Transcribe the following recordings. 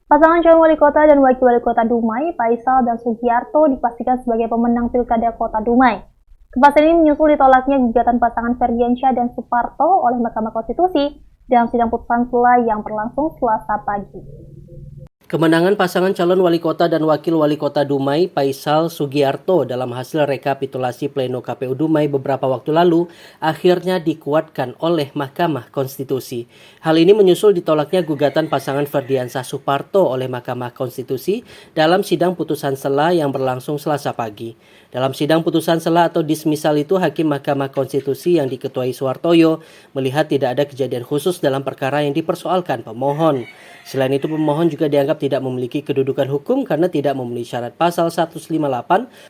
Pasangan calon wali kota dan wakil wali kota Dumai, Faisal dan Sugiarto, dipastikan sebagai pemenang Pilkada Kota Dumai. Kepastian ini menyusul ditolaknya gugatan pasangan Ferdiansyah dan Suparto oleh Mahkamah Konstitusi dalam sidang putusan sela yang berlangsung Selasa pagi. Kemenangan pasangan calon wali kota dan wakil wali kota Dumai, Faisal Sugiarto, dalam hasil rekapitulasi pleno KPU Dumai beberapa waktu lalu akhirnya dikuatkan oleh Mahkamah Konstitusi. Hal ini menyusul ditolaknya gugatan pasangan Ferdiansyah Suparto oleh Mahkamah Konstitusi dalam sidang putusan sela yang berlangsung Selasa pagi. Dalam sidang putusan sela atau dismisal itu, Hakim Mahkamah Konstitusi yang diketuai Suhartoyo melihat tidak ada kejadian khusus dalam perkara yang dipersoalkan pemohon. Selain itu, pemohon juga dianggap tidak memiliki kedudukan hukum karena tidak memenuhi syarat pasal 158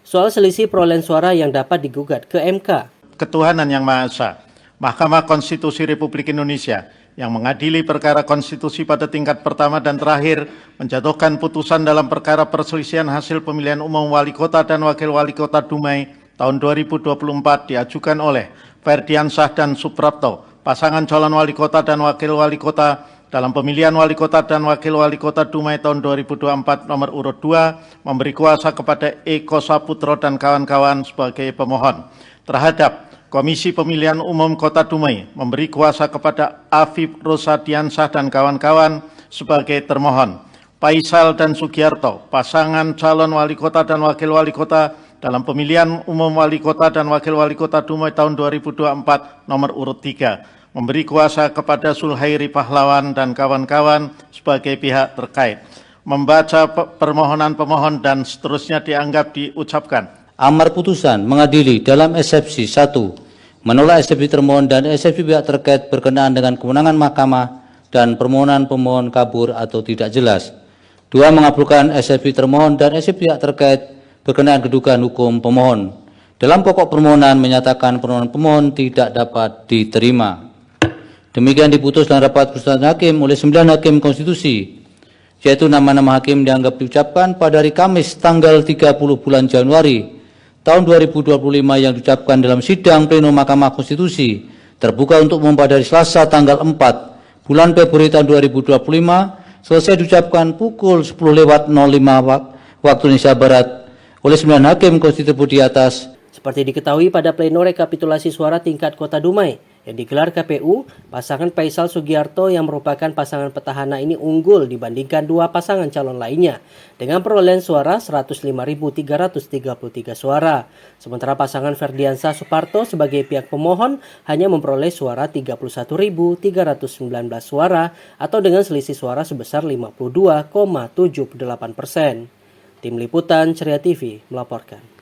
soal selisih perolehan suara yang dapat digugat ke MK. Ketuhanan Yang Maha Esa, Mahkamah Konstitusi Republik Indonesia yang mengadili perkara konstitusi pada tingkat pertama dan terakhir menjatuhkan putusan dalam perkara perselisihan hasil pemilihan umum wali kota dan wakil wali kota Dumai tahun 2024 diajukan oleh Ferdiansyah dan Suprapto, pasangan calon wali kota dan wakil wali kota dalam pemilihan wali kota dan wakil wali kota Dumai tahun 2024 nomor urut 2 memberi kuasa kepada Eko Saputro dan kawan-kawan sebagai pemohon. Terhadap Komisi Pemilihan Umum Kota Dumai memberi kuasa kepada Afif Rosadiansyah dan kawan-kawan sebagai termohon. Faisal dan Sugiarto, pasangan calon wali kota dan wakil wali kota dalam pemilihan umum wali kota dan wakil wali kota Dumai tahun 2024 nomor urut 3 memberi kuasa kepada Sulhairi Pahlawan dan kawan-kawan sebagai pihak terkait. Membaca permohonan pemohon dan seterusnya dianggap diucapkan. Amar putusan mengadili dalam eksepsi 1, menolak eksepsi termohon dan eksepsi pihak terkait berkenaan dengan kewenangan mahkamah dan permohonan pemohon kabur atau tidak jelas. 2, mengabulkan eksepsi termohon dan eksepsi pihak terkait berkenaan kedudukan hukum pemohon. Dalam pokok permohonan menyatakan permohonan pemohon tidak dapat diterima. Demikian diputus dalam rapat putusan hakim oleh 9 hakim konstitusi, yaitu nama-nama hakim dianggap diucapkan pada hari Kamis tanggal 30 bulan Januari tahun 2025 yang diucapkan dalam sidang pleno Mahkamah Konstitusi terbuka untuk umum pada hari Selasa tanggal 4 bulan Februari tahun 2025 selesai diucapkan pukul 10.05 waktu Indonesia Barat oleh 9 hakim konstitusi di atas. Seperti diketahui pada pleno rekapitulasi suara tingkat Kota Dumai yang digelar KPU, pasangan Faisal Sugiarto yang merupakan pasangan petahana ini unggul dibandingkan dua pasangan calon lainnya dengan perolehan suara 105.333 suara. Sementara pasangan Ferdiansyah Suparto sebagai pihak pemohon hanya memperoleh suara 31.319 suara atau dengan selisih suara sebesar 52,78%. Tim Liputan Ceria TV melaporkan.